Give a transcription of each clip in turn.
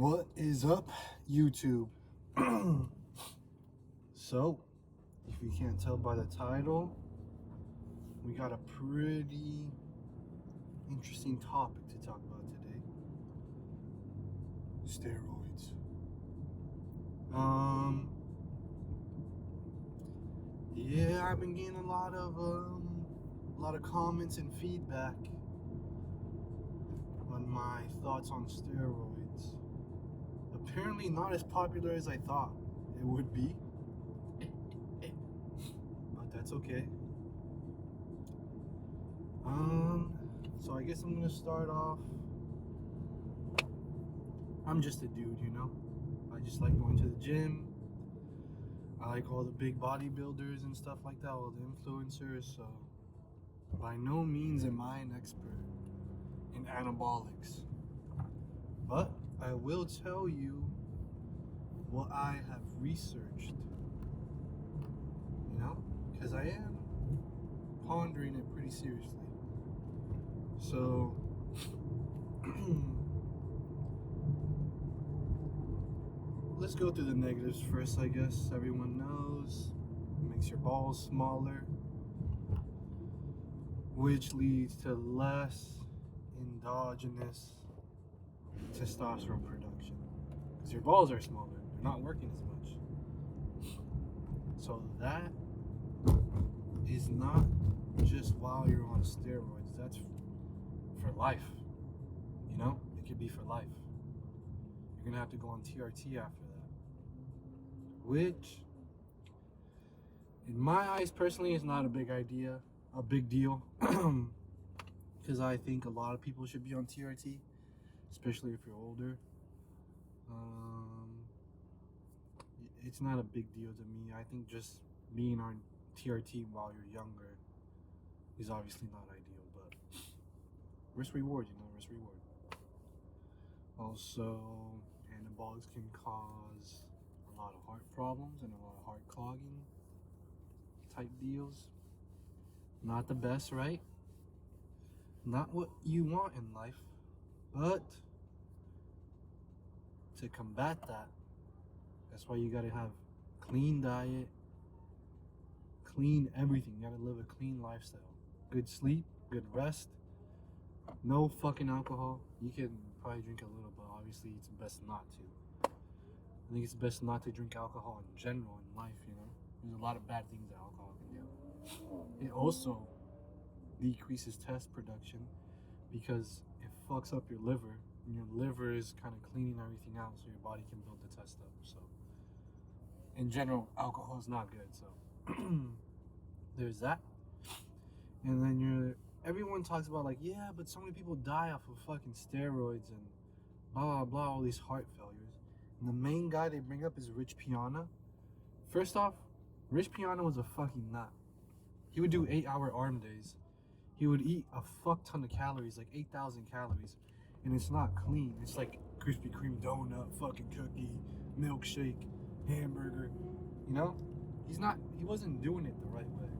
What is up, YouTube? So, if you can't tell by the title, we got a pretty interesting topic to talk about today. Steroids. Yeah, I've been getting a lot of comments and feedback on my thoughts on steroids. Apparently not as popular as I thought it would be, but that's okay. So I guess I'm gonna start off. I'm just a dude, you know. I just like going to the gym. I like all the big bodybuilders and stuff like that, all the influencers. So by no means am I an expert in anabolics, but I will tell you what I have researched, you know, because I am pondering it pretty seriously. So let's go through the negatives first, I guess. Everyone knows it makes your balls smaller, which leads to less endogenous testosterone production because your balls are smaller, they're not working as much. So that is not just while you're on steroids, that's for life, you know. It could be for life. You're gonna have to go on TRT after that, which in my eyes personally is not a big deal because I think a lot of people should be on TRT, especially if you're older. It's not a big deal to me. I think just being on TRT while you're younger is obviously not ideal, but risk reward, you know, risk reward. Also, anabolics can cause a lot of heart problems and a lot of heart clogging type deals. Not the best, right? Not what you want in life, but to combat that, that's why you gotta have clean diet, clean everything. You gotta live a clean lifestyle. Good sleep, good rest, no fucking alcohol. You can probably drink a little, but obviously it's best not to. I think it's best not to drink alcohol in general in life, you know? There's a lot of bad things that alcohol can do. It also decreases test production because it fucks up your liver, and your liver is kind of cleaning everything out so your body can build the test up. So in general, alcohol is not good, so there's that. And then everyone talks about like, yeah, but so many people die off of fucking steroids and blah blah blah, all these heart failures. And the main guy they bring up is Rich Piana. First off, Rich Piana was a fucking nut. He would do 8-hour arm days. He would eat a fuck ton of calories, like 8,000 calories, and it's not clean. It's like Krispy Kreme donut, fucking cookie, milkshake, hamburger. You know, he wasn't doing it the right way.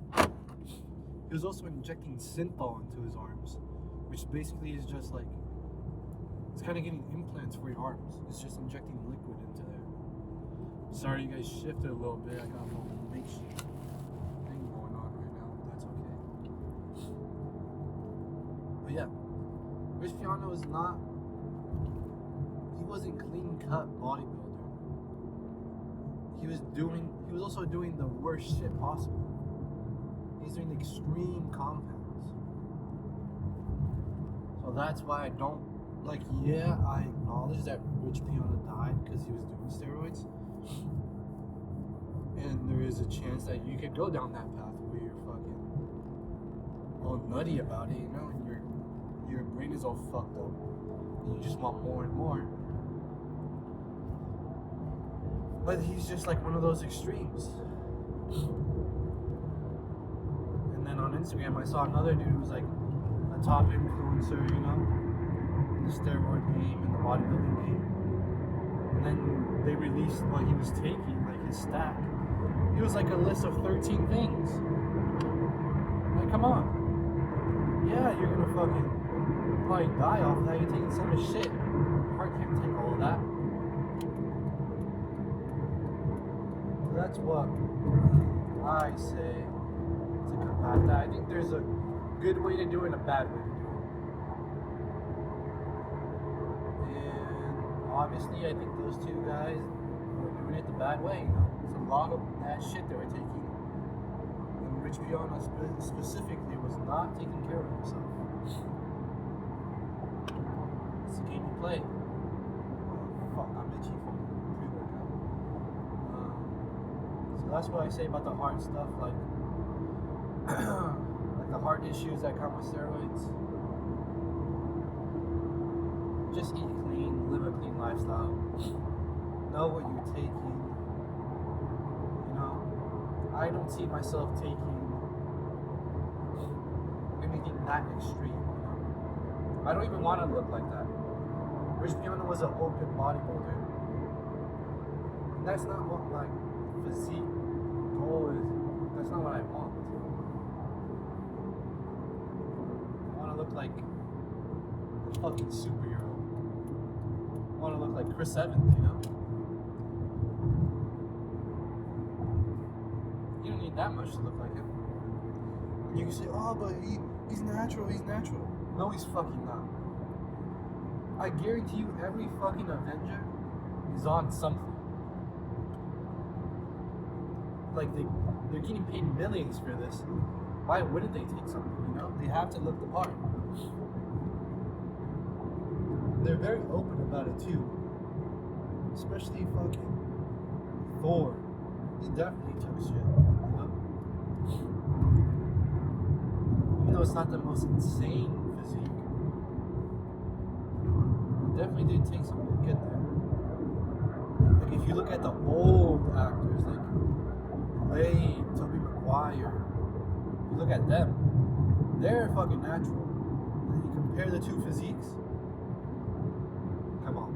He was also injecting synthol into his arms, which basically is just like, it's kind of getting implants for your arms. It's just injecting liquid into there. Sorry, you guys shifted a little bit. I got a little makeshift thing going on right now. That's okay. But yeah, Rich Piana he wasn't clean cut bodybuilder. He was also doing the worst shit possible. He's doing extreme compounds. So that's why I don't, like, yeah, I acknowledge that Rich Piana died because he was doing steroids. And there is a chance that you could go down that path where you're fucking all nutty about it, you know, and your brain is all fucked up. And you just want more and more. But he's just like one of those extremes. And then on Instagram, I saw another dude who was like a top influencer, you know, in the steroid game and the bodybuilding game. And then they released what he was taking, like his stack. It was like a list of 13 things. Like, come on. Yeah, you're gonna fucking probably die off of that. You're taking so much shit. Your heart can't take all of that. that's what I say to combat that. I think there's a good way to do it and a bad way to do it. And obviously, I think those two guys were doing it the bad way. You know, it's a lot of bad shit they were taking. And Rich Piana specifically was not taking care of himself. It's the game you play. Fuck, I'm itchy from pre-workout. So that's what I say about the heart stuff, like like the heart issues that come with steroids. Just eat clean, live a clean lifestyle. Know what you're taking. You know, I don't see myself taking anything that extreme. You know, I don't even want to look like that. Rich Piana was an open bodybuilder. And that's not what like physique goal is. That's not what I want. I want to look like a fucking superhero. I want to look like Chris Evans, you know? You don't need that much to look like him. And you can say, oh, but he's natural, he's natural. No, he's fucking not. I guarantee you every fucking Avenger is on something. Like, they're getting paid millions for this. Why wouldn't they take something, you know? They have to look the part. They're very open about it, too. Especially fucking Thor. He definitely took shit, you know? Even though it's not the most insane physique, definitely did take something to get there. Like if you look at the old actors like Blade, Tobey Maguire, you look at them, they're fucking natural. And you compare the two physiques, come on,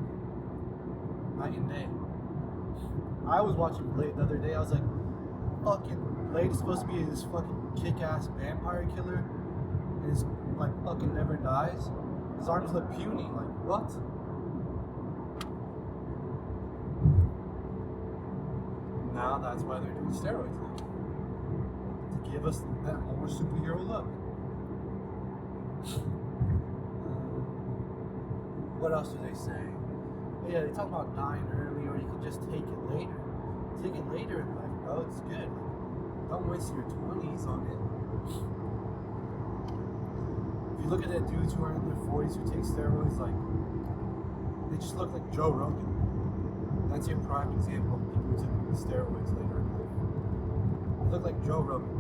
night and day. I was watching Blade the other day, I was like, fucking Blade is supposed to be this fucking kick-ass vampire killer, and he's like fucking never dies. His arms look puny, like what? Now that's why they're doing steroids now. To give us that more superhero look. What else do they say? Oh, yeah, they talk about dying early or you can just take it later. Take it later in life, bro. It's good. Don't waste your 20s on it. If you look at the dudes who are in their 40s who take steroids, like, they just look like Joe Rogan. That's your prime example of people who took steroids later in life. They look like Joe Rogan.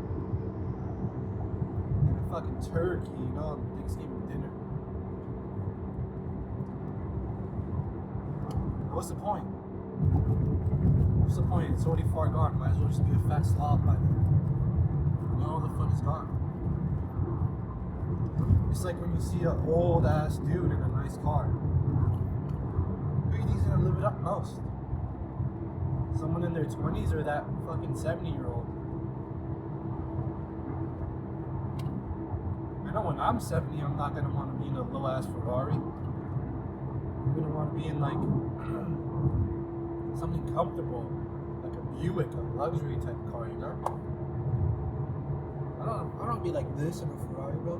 Like a fucking turkey, you know, on Thanksgiving dinner. What's the point? What's the point? It's already far gone. Might as well just be a fat slob by then. You know, the fun is gone. It's like when you see an old ass dude in a nice car. Who do you think's gonna live it up most? Someone in their 20s or that fucking 70-year-old? I know when I'm 70, I'm not gonna want to be in a low ass Ferrari. I'm gonna want to be in like something comfortable, like a Buick, a luxury type car, you know? I don't want to be like this in a Ferrari, bro.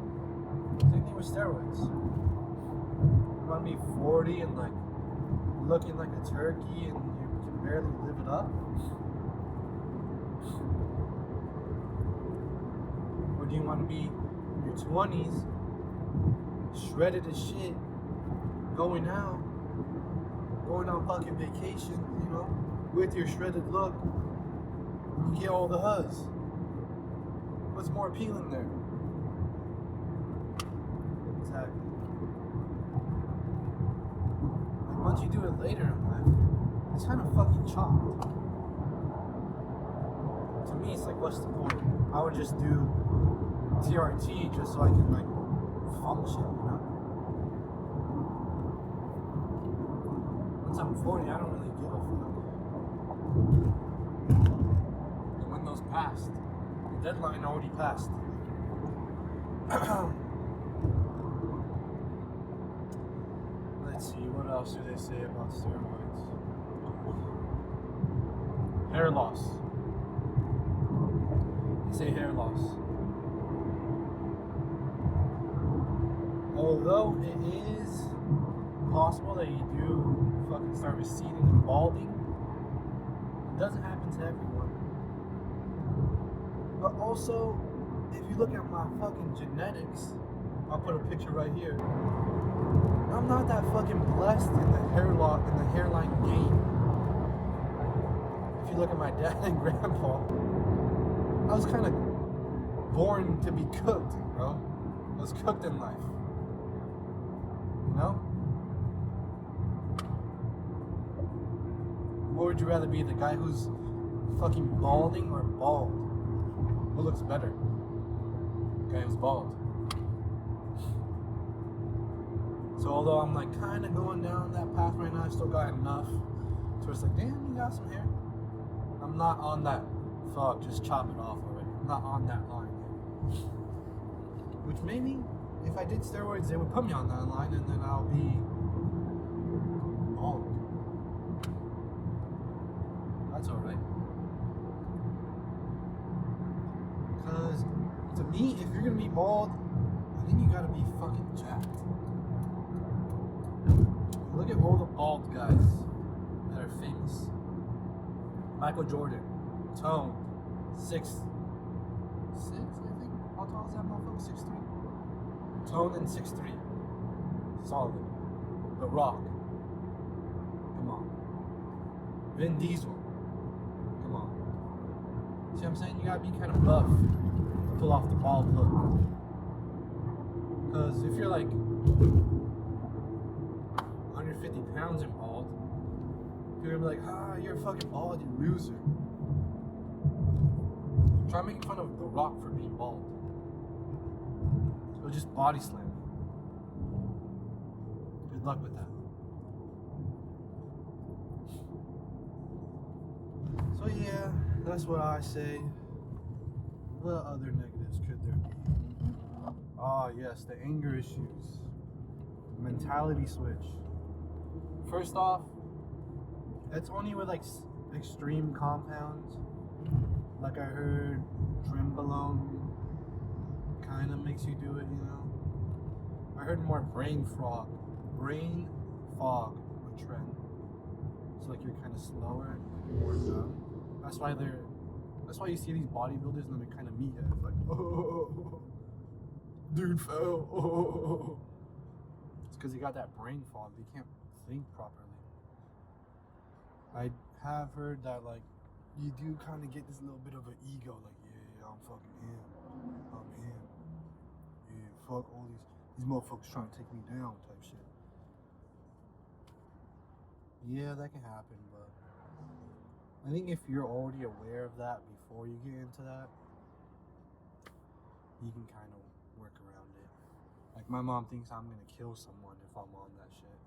Same thing with steroids. You want to be 40 and like looking like a turkey and you can barely live it up? Or do you want to be in your 20s, shredded as shit, going out, going on fucking vacation, you know, with your shredded look, and you get all the huzz? What's more appealing there? Exactly. Like once you do it later in life, it's kind of fucking chopped. To me, it's like, what's the point? I would just do TRT just so I can like function, you know? Once I'm 40, I don't really give a fuck. And when those passed, the deadline already passed. Let's see, what else do they say about steroids? Hair loss. They say hair loss. Although it is possible that you do fucking start receding and balding, it doesn't happen to everyone. But also, if you look at my fucking genetics, I'll put a picture right here. I'm not that fucking blessed in the hairline game. If you look at my dad and grandpa, I was kind of born to be cooked, bro. I was cooked in life. You know? What would you rather be, the guy who's fucking balding or bald? Who looks better? The guy who's bald. So although I'm like kind of going down that path right now, I still got enough to it's like, damn, you got some hair. I'm not on that, fuck, just chop it off already. I'm not on that line yet. Which maybe, if I did steroids, they would put me on that line and then I'll be bald. That's alright. Because to me, if you're gonna be bald, I think you gotta be fucking jacked. Look at all the bald guys that are famous. Michael Jordan, toned, 6'6", I think. How tall is that motherfucker? 6'3". Toned and 6'3". Solid. The Rock. Come on. Vin Diesel. Come on. See what I'm saying? You gotta be kind of buff to pull off the bald look. Because if you're like 150 pounds and bald, you're gonna be like, you're fucking bald, you loser. Try making fun of The Rock for being bald. Or just body slam me. Good luck with that. So yeah, that's what I say. What other negatives could there be? Yes, the anger issues. Mentality switch. First off, it's only with like extreme compounds. Like I heard Trimbolone kind of makes you do it, you know. I heard more brain fog with trend. So like you're kind of slower, more dumb. That's why you see these bodybuilders and they're kind of meatheads, like, oh, dude fell. Oh. It's because you got that brain fog. They can't think properly. I have heard that like you do kind of get this little bit of an ego, like, yeah, I'm fucking him. I'm him. Yeah, fuck all these motherfuckers trying to take me down type shit. Yeah, that can happen, but I think if you're already aware of that before you get into that, you can kind of work around it. Like my mom thinks I'm gonna kill someone if I'm on that shit.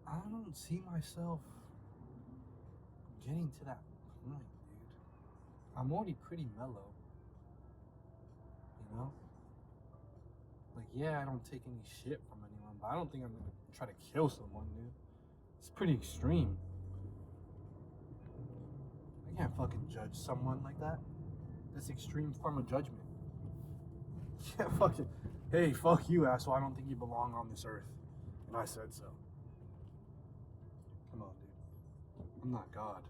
I don't see myself getting to that point, dude. I'm already pretty mellow. You know? Like, yeah, I don't take any shit from anyone, but I don't think I'm gonna try to kill someone, dude. It's pretty extreme. I can't fucking judge someone like that. That's extreme form of judgment. Yeah, fucking, hey, fuck you, asshole. I don't think you belong on this earth. And I said so. Come on, dude. I'm not God.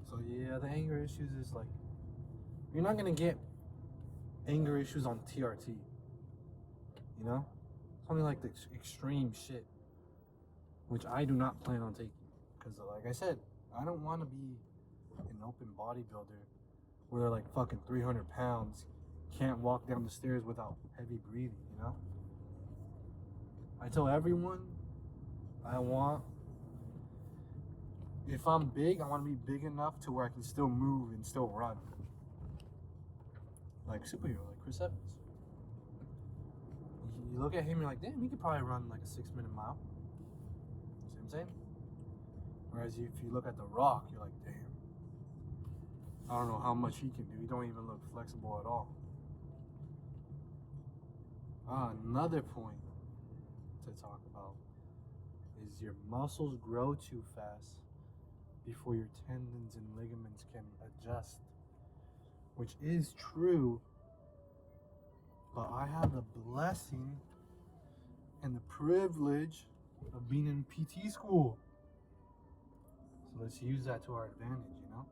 So yeah, the anger issues is like, you're not gonna get anger issues on TRT. You know? It's only like the extreme shit, which I do not plan on taking. Because like I said, I don't want to be an open bodybuilder where they're like fucking 300 pounds, can't walk down the stairs without heavy breathing, you know? I tell everyone if I'm big, I want to be big enough to where I can still move and still run. Like superhero, like Chris Evans. You look at him, you're like, damn, he could probably run like a 6-minute mile. See what I'm saying? Whereas if you look at The Rock, you're like, damn, I don't know how much he can do. He don't even look flexible at all. Another point to talk about is your muscles grow too fast before your tendons and ligaments can adjust, which is true. But I have the blessing and the privilege of being in PT school. So let's use that to our advantage, you know?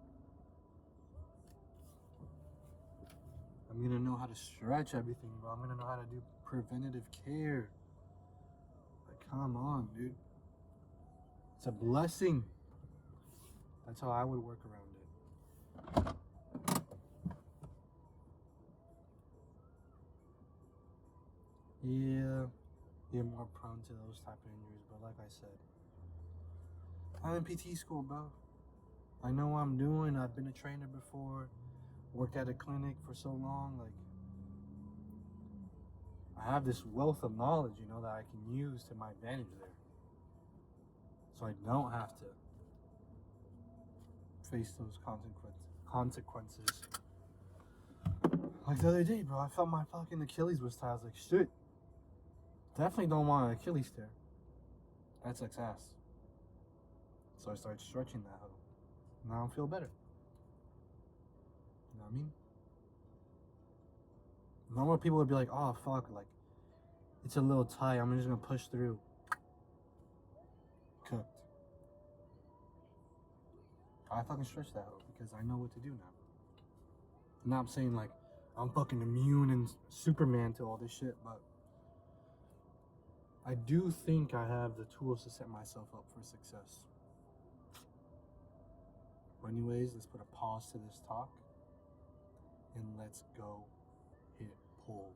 I'm gonna know how to stretch everything, bro. I'm gonna know how to do preventative care. Like, come on, dude. It's a blessing. That's how I would work around it. Yeah, you're more prone to those type of injuries, but like I said, I'm in PT school, bro. I know what I'm doing. I've been a trainer before, worked at a clinic for so long. Like, I have this wealth of knowledge, you know, that I can use to my advantage there. So I don't have to face those consequences. Like the other day, bro, I felt my fucking Achilles was tight. I was like, shit. Definitely don't want an Achilles tear. That sucks ass. So I started stretching that hoe. Now I feel better. You know what I mean? Normal people would be like, oh fuck, like, it's a little tight, I'm just gonna push through. Cooked. I fucking stretch that hoe because I know what to do now. Now I'm saying like, I'm fucking immune and Superman to all this shit, but I do think I have the tools to set myself up for success. But anyways, let's put a pause to this talk and let's go hit pull.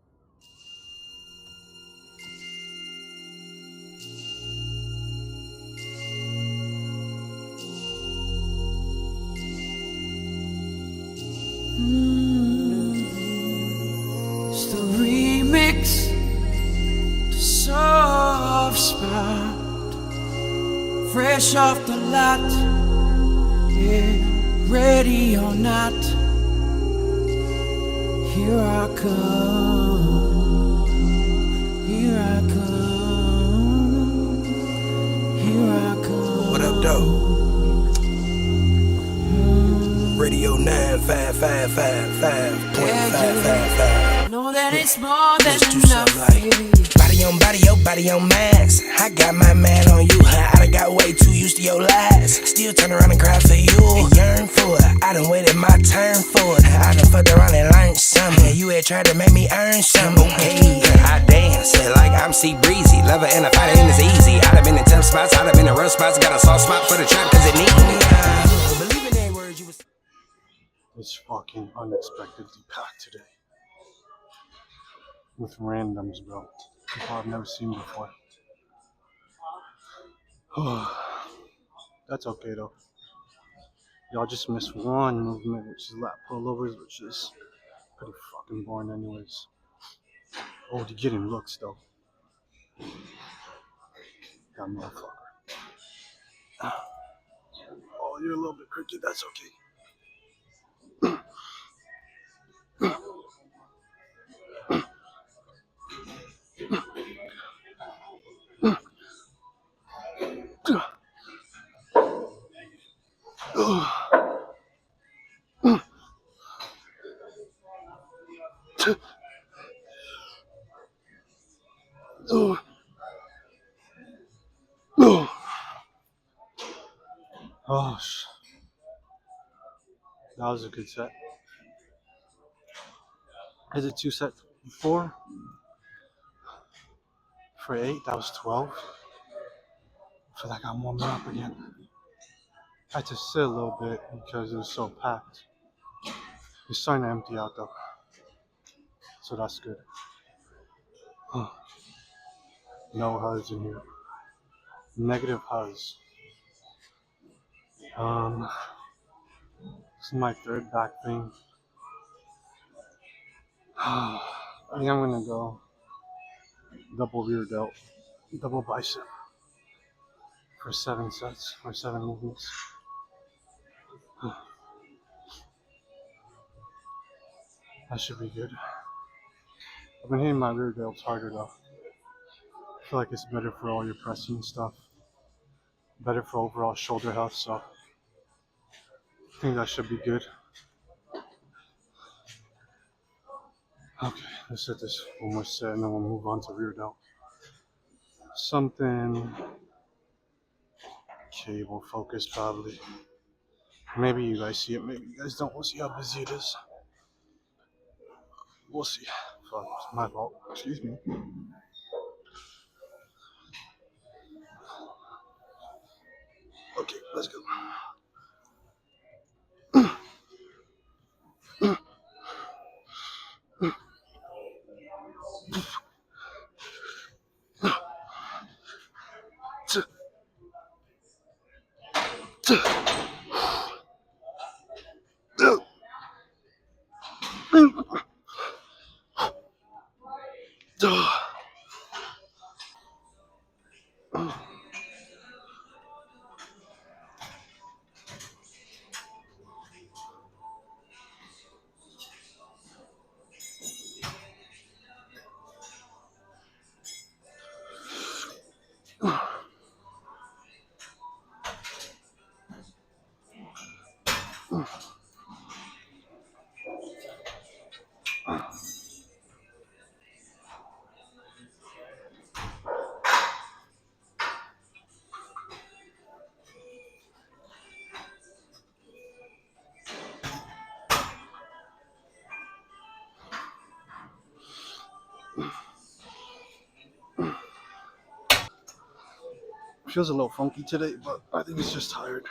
It's the remix to Soft Spot, fresh off the lot, yeah, ready or not, here I come, here I come, here I come. What up, though? Radio 95555.555. Know that it's more than Let's do enough. something like body on body, yo, body on max. I got my man on you, huh? I done got way too used to your lies. Still turn around and cry for you and yearn for it. I done waited my turn for it. I done fucked around and learned something. You had tried to make me earn something. Hey, I dance like I'm C Breezy. Love her and I fight it and it's easy. I done been in tough spots, I done been in rough spots. Got a soft spot for the trap cause it need me. Believe in that word you was. It's fucking unexpectedly packed today. With randoms, bro. People I've never seen before. That's okay though. Y'all just missed one movement, which is lat pullovers, which is pretty fucking boring anyways. Oh, to get in looks though. That motherfucker. Oh, you're a little bit crooked, that's okay. Oh, that was a good set. Is it 2 sets before? For 8, that was 12. I feel like I'm warming up again. I had to sit a little bit because it was so packed. It's starting to empty out though, so that's good. No huzz in here. Negative huzz. This is my third back thing. I think I'm gonna go double rear delt, double bicep for 7 sets or 7 movements. That should be good. I've been hitting my rear delts harder though. I feel like it's better for all your pressing stuff, better for overall shoulder health. So I think that should be good. Okay, let's set this one more set and then we'll move on to rear delt. Something cable focused probably. Maybe you guys see it, maybe you guys don't. We'll see how busy it is. We'll see. Fuck, it's my fault. Excuse me. Okay, let's go. Feels a little funky today, but I think it's just tired.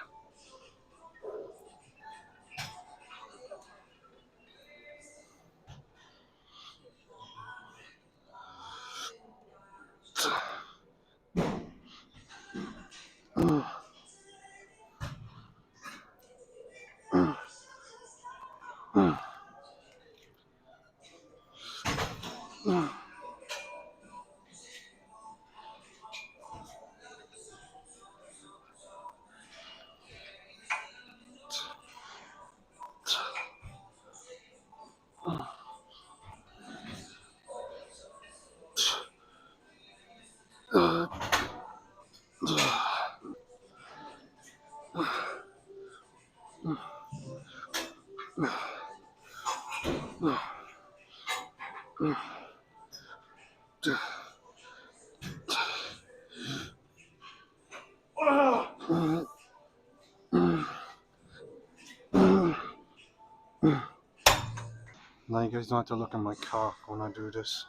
Now you guys don't have to look at my cock when I do this.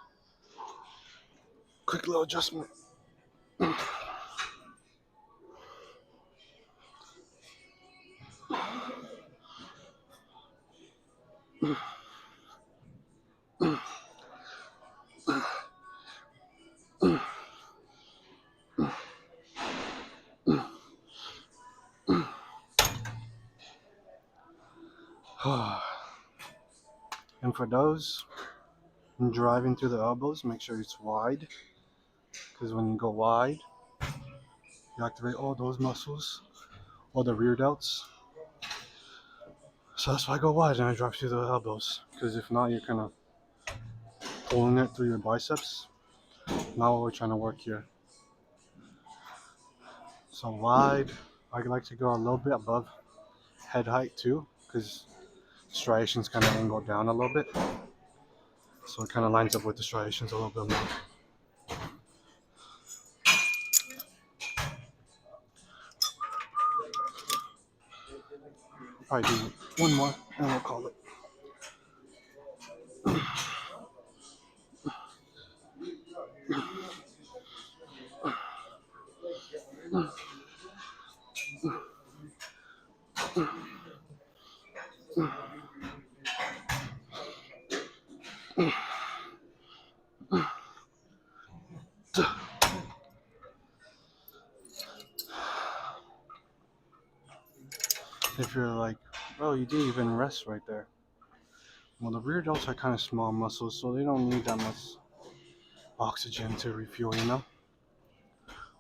Quick little adjustment. And for those driving through the elbows, make sure it's wide, because when you go wide, you activate all those muscles, all the rear delts. So that's why I go wide and I drive through the elbows, because if not, you're kind of pulling it through your biceps. Not what we're trying to work here. So wide, I like to go a little bit above head height too, because striations kind of angle down a little bit. So it kind of lines up with the striations a little bit more. Probably do one more and we'll call it. If you're like, oh, you didn't even rest right there. Well, the rear delts are kind of small muscles, so they don't need that much oxygen to refuel, you know?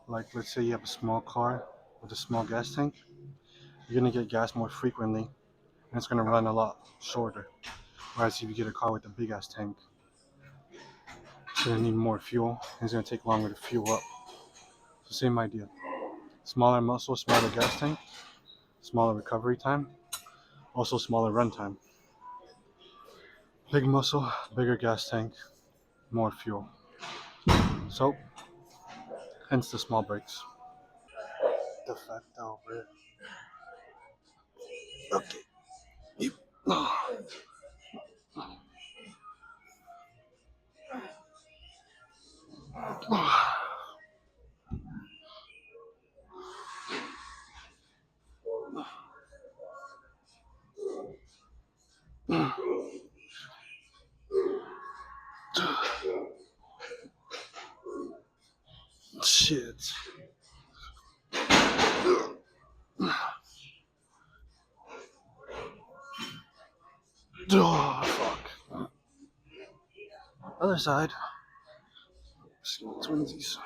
Like, let's say you have a small car with a small gas tank. You're going to get gas more frequently, and it's going to run a lot shorter. Whereas if you get a car with a big ass tank, it's going to need more fuel, and it's going to take longer to fuel up. So same idea. Smaller muscle, smaller gas tank, smaller recovery time, Also smaller run time. Big muscle, bigger gas tank, more fuel. So, hence the small brakes. The fact over. Okay. Yep. Shit. Oh, fuck. Other side. Twinsies.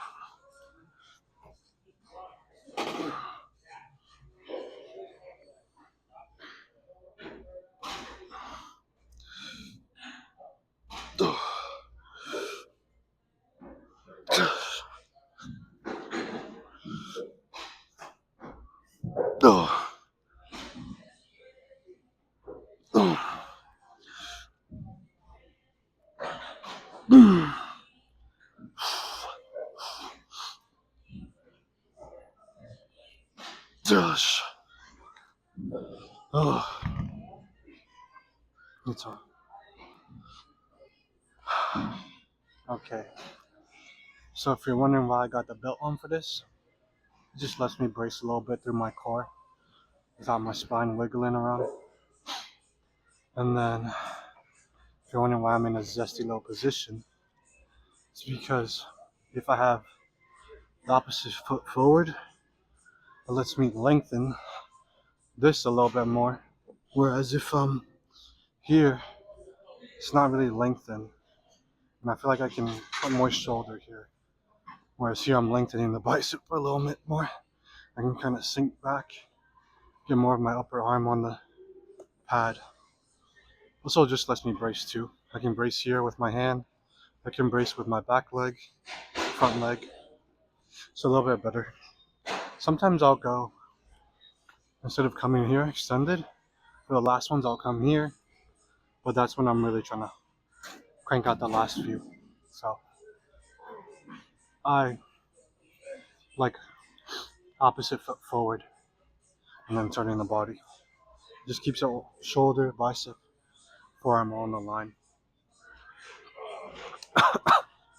Oh, it's on. Okay. So if you're wondering why I got the belt on for this, it just lets me brace a little bit through my core without my spine wiggling around. And then, if you're wondering why I'm in a zesty low position, it's because if I have the opposite foot forward, it lets me lengthen this a little bit more. Whereas if I'm here, it's not really lengthened. And I feel like I can put more shoulder here. Whereas here I'm lengthening the bicep a little bit more. I can kind of sink back, get more of my upper arm on the pad. Also just lets me brace too. I can brace here with my hand. I can brace with my back leg, front leg. It's a little bit better. Sometimes I'll go, instead of coming here extended, for the last ones I'll come here. But that's when I'm really trying to crank out the last few. So I like opposite foot forward and then turning the body. Just keeps your shoulder, bicep, forearm on the line.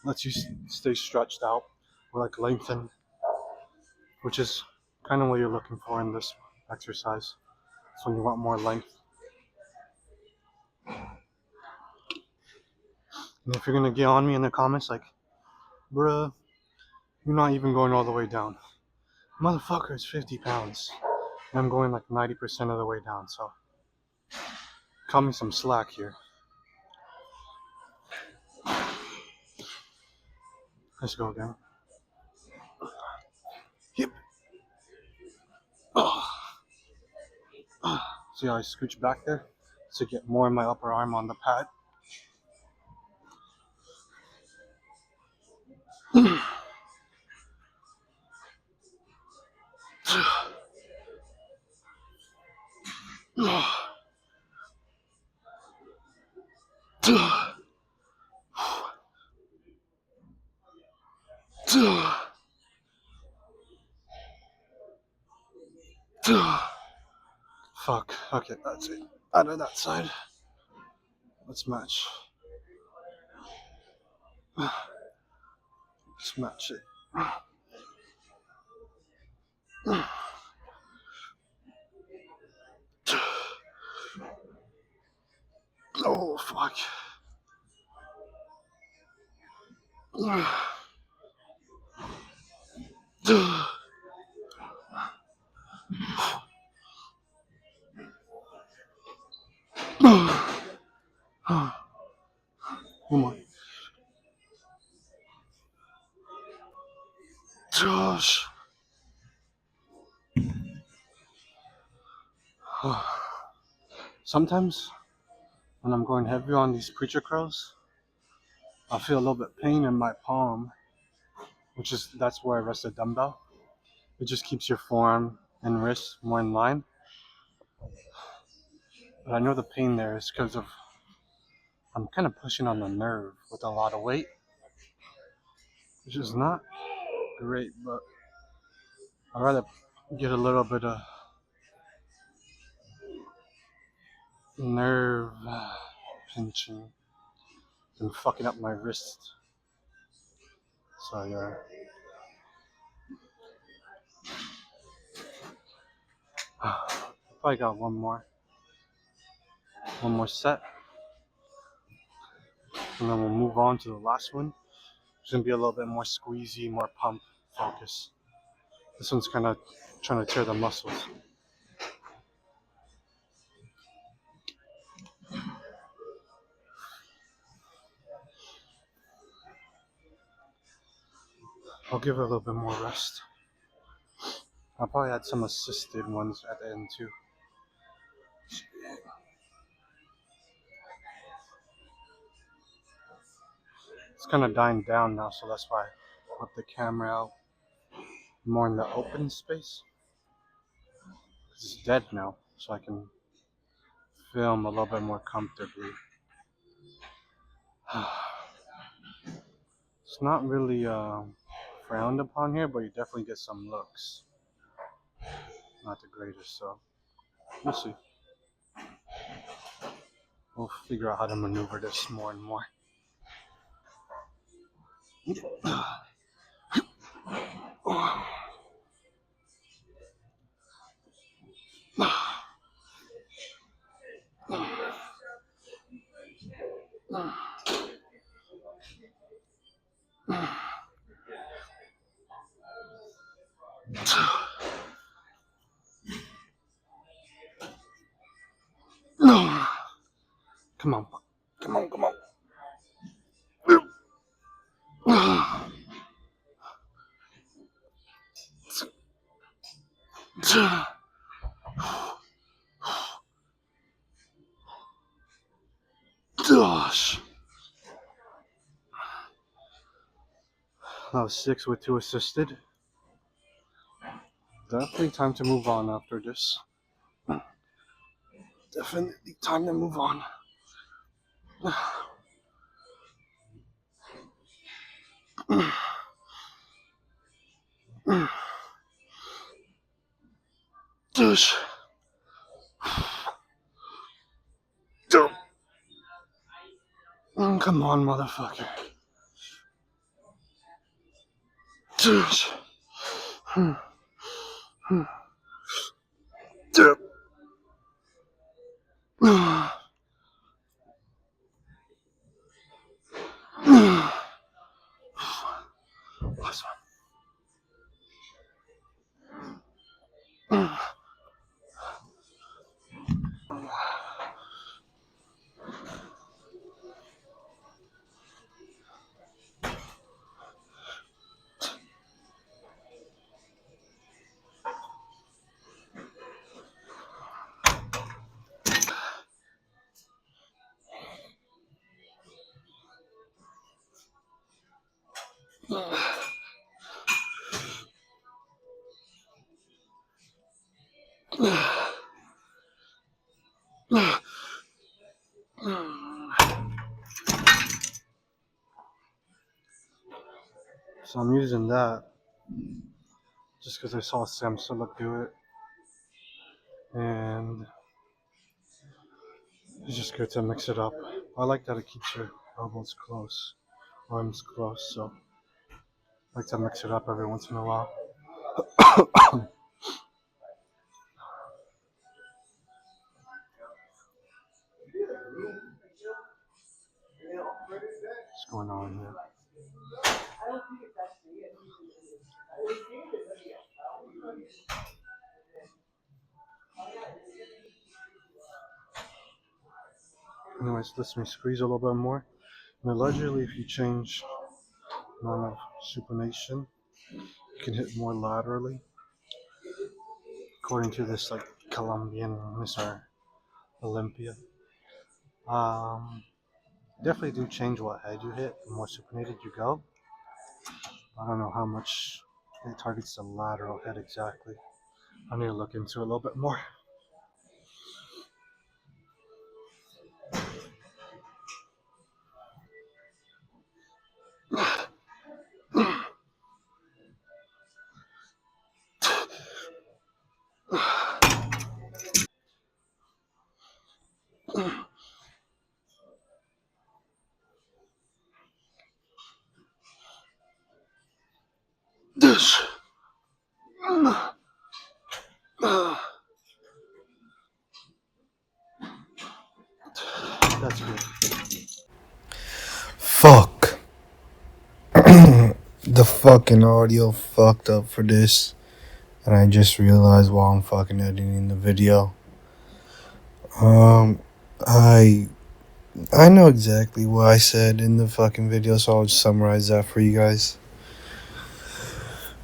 Lets you stay stretched out or like lengthen, which is kind of what you're looking for in this exercise. So when you want more length. And if you're gonna get on me in the comments like, bruh, you're not even going all the way down. Motherfucker, it's 50 pounds. And I'm going like 90% of the way down, so cut me some slack here. Let's go again. Yep. Oh. See how I scooch back there to get more of my upper arm on the pad. Fuck. Okay, that's it. Out of that side. Let's match. Let's match it. Oh, fuck. Come on. Josh. Sometimes when I'm going heavier on these preacher curls, I feel a little bit pain in my palm, that's where I rest the dumbbell. It just keeps your forearm and wrist more in line. But I know the pain there is because of I'm kind of pushing on the nerve with a lot of weight, which is not great, but I'd rather get a little bit of nerve pinching than fucking up my wrist. So yeah. Probably got one more set, and then we'll move on to the last one. It's gonna be a little bit more squeezy, more pump focus. This one's kind of trying to tear the muscles. I'll give it a little bit more rest. I'll probably add some assisted ones at the end too. It's kind of dying down now, so that's why I put the camera out more in the open space. It's dead now, so I can film a little bit more comfortably. It's not really frowned upon here, but you definitely get some looks. Not the greatest, so we'll see. We'll figure out how to maneuver this more and more. Come on, come on, come on. Gosh. That was 6 with 2 assisted. Definitely time to move on after this. Definitely time to move on. Gosh. Come on, motherfucker. Gosh. Last one. So I'm using that just because I saw Sam Sulek do it, and it's just good to mix it up. I like that it keeps your elbows close, arms close, so I like to mix it up every once in a while. What's going on here? Anyways, lets me squeeze a little bit more. And allegedly, if you change amount of supination, you can hit more laterally. According to this like Colombian Mr. Olympia. Definitely do change what head you hit, the more supinated you go. I don't know how much it targets the lateral head exactly. I need to look into it a little bit more. That's good. Fuck. The fucking audio fucked up for this. And I just realized while I'm fucking editing the video. I know exactly what I said in the fucking video, so I'll just summarize that for you guys.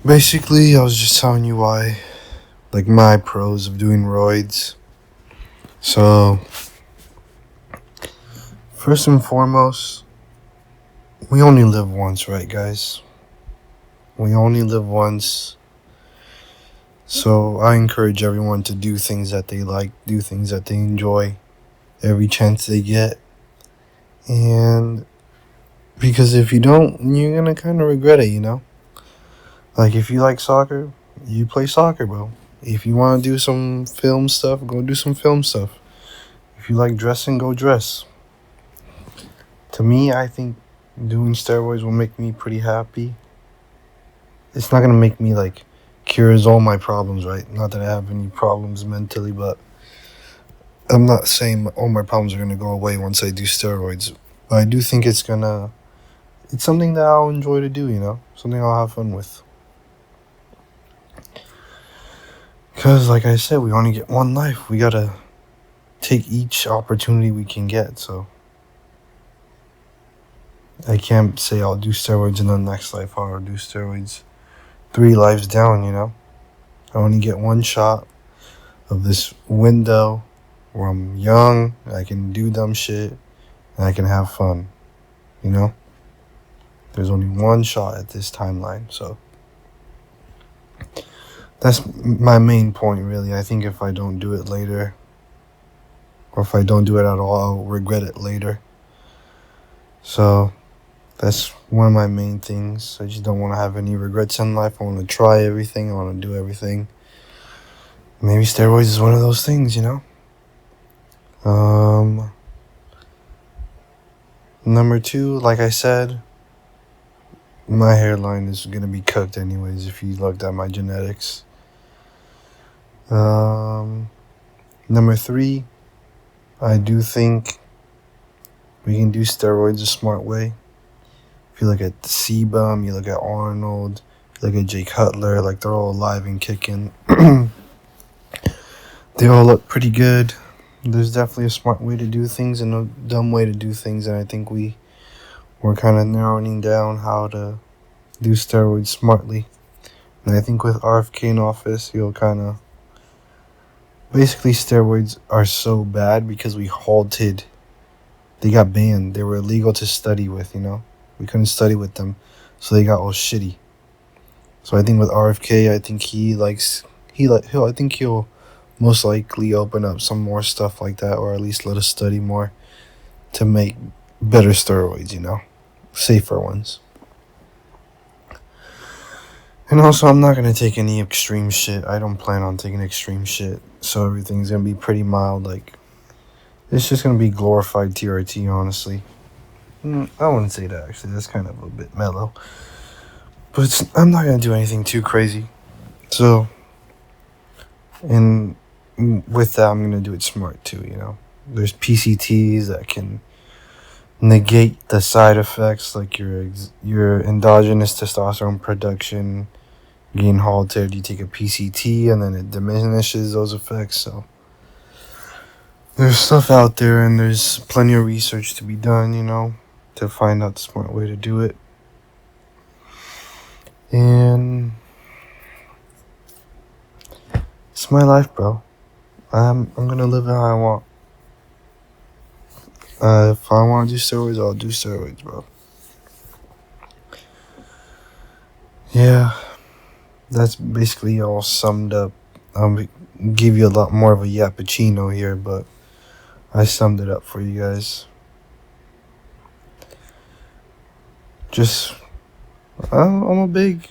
Basically, I was just telling you why, like, my pros of doing roids. So, first and foremost, we only live once, right, guys? We only live once. So, I encourage everyone to do things that they like, do things that they enjoy, every chance they get. And because if you don't, you're gonna kind of regret it, you know? Like, if you like soccer, you play soccer, bro. If you want to do some film stuff, go do some film stuff. If you like dressing, go dress. To me, I think doing steroids will make me pretty happy. It's not gonna make me, like, cures all my problems, right? Not that I have any problems mentally, but I'm not saying all my problems are gonna go away once I do steroids. But I do think it's something that I'll enjoy to do, you know? Something I'll have fun with. Because, like I said, we only get one life. We gotta take each opportunity we can get, so I can't say I'll do steroids in the next life or I'll do steroids 3 lives down, you know? I only get one shot of this window where I'm young, I can do dumb shit, and I can have fun, you know? There's only one shot at this timeline, so that's my main point, really. I think if I don't do it later, or if I don't do it at all, I'll regret it later. So that's one of my main things. I just don't want to have any regrets in life. I want to try everything. I want to do everything. Maybe steroids is one of those things, you know? Number 2, like I said, my hairline is going to be cooked anyways if you looked at my genetics. Number 3, I do think we can do steroids a smart way. If you look at Sebum, you look at Arnold, you look at Jay Cutler, like, they're all alive and kicking. They all look pretty good. There's definitely a smart way to do things and a dumb way to do things, and I think we're kind of narrowing down how to do steroids smartly. And I think with RFK in office, you'll kind of... Basically, steroids are so bad because we halted. They got banned. They were illegal to study with, you know? We couldn't study with them, so they got all shitty. So I think with RFK, I think he'll most likely open up some more stuff like that, or at least let us study more to make better steroids, you know? Safer ones. And also, I'm not going to take any extreme shit. I don't plan on taking extreme shit. So everything's going to be pretty mild. Like, it's just going to be glorified TRT, honestly. I wouldn't say that, actually. That's kind of a bit mellow. But I'm not going to do anything too crazy. So, and with that, I'm going to do it smart, too, you know? There's PCTs that can negate the side effects, like your endogenous testosterone production getting halted. You take a PCT and then it diminishes those effects. So there's stuff out there, and there's plenty of research to be done, you know, to find out the smart way to do it. And it's my life, bro. I'm gonna live it how I want. If I want to do steroids, I'll do steroids, bro. Yeah, that's basically all summed up. I'll give you a lot more of a yappuccino here, but I summed it up for you guys. Just, I'm a big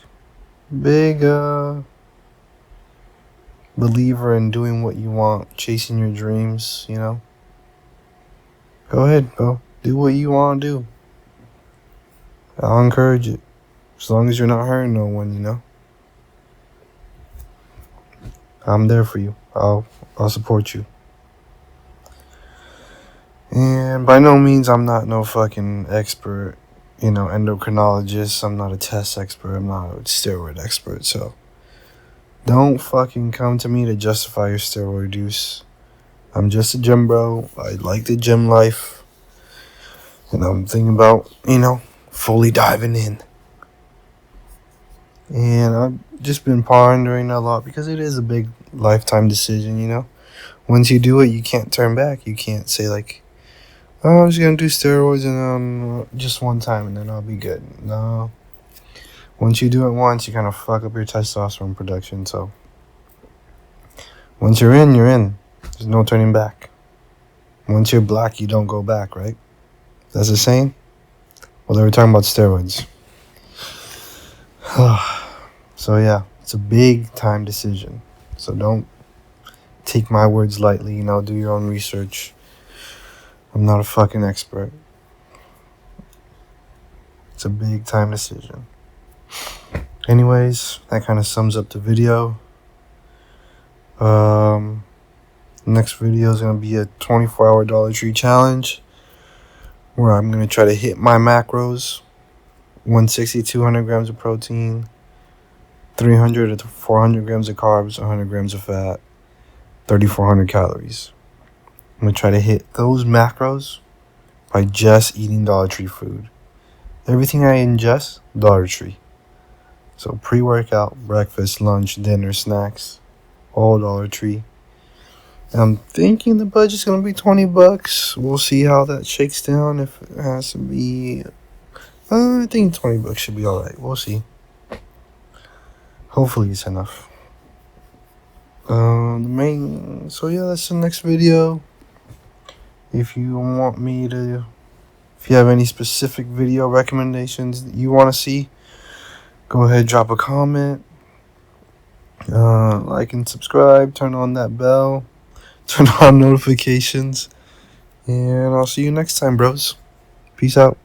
believer in doing what you want, chasing your dreams, you know? Go ahead, bro. Do what you want to do. I'll encourage it. As long as you're not hurting no one, you know? I'm there for you. I'll support you. And by no means, I'm not no fucking expert, endocrinologist. I'm not a test expert. I'm not a steroid expert. So don't fucking come to me to justify your steroid use. I'm just a gym bro. I like the gym life. And I'm thinking about, fully diving in. And I've just been pondering a lot because it is a big lifetime decision, Once you do it, you can't turn back. You can't say, like, oh, I'm just going to do steroids and just one time and then I'll be good. No. Once you do it once, you kind of fuck up your testosterone production. So once you're in, you're in. There's no turning back. Once you're black, you don't go back, right? That's the saying? Well, they were talking about steroids. So yeah, it's a big time decision. So don't take my words lightly, do your own research. I'm not a fucking expert. It's a big time decision. Anyways, that kind of sums up the video. Next video is going to be a 24-hour Dollar Tree challenge where I'm going to try to hit my macros. 160, 200 grams of protein, 300 to 400 grams of carbs, 100 grams of fat, 3,400 calories. I'm going to try to hit those macros by just eating Dollar Tree food. Everything I ingest, Dollar Tree. So pre-workout, breakfast, lunch, dinner, snacks, all Dollar Tree. And I'm thinking the budget's going to be $20. We'll see how that shakes down. If it has to be, I think $20 should be alright. We'll see. Hopefully it's enough. So yeah, that's the next video. If you have any specific video recommendations that you want to see, go ahead, drop a comment, like and subscribe, turn on that bell, turn on notifications, and I'll see you next time, bros. Peace out.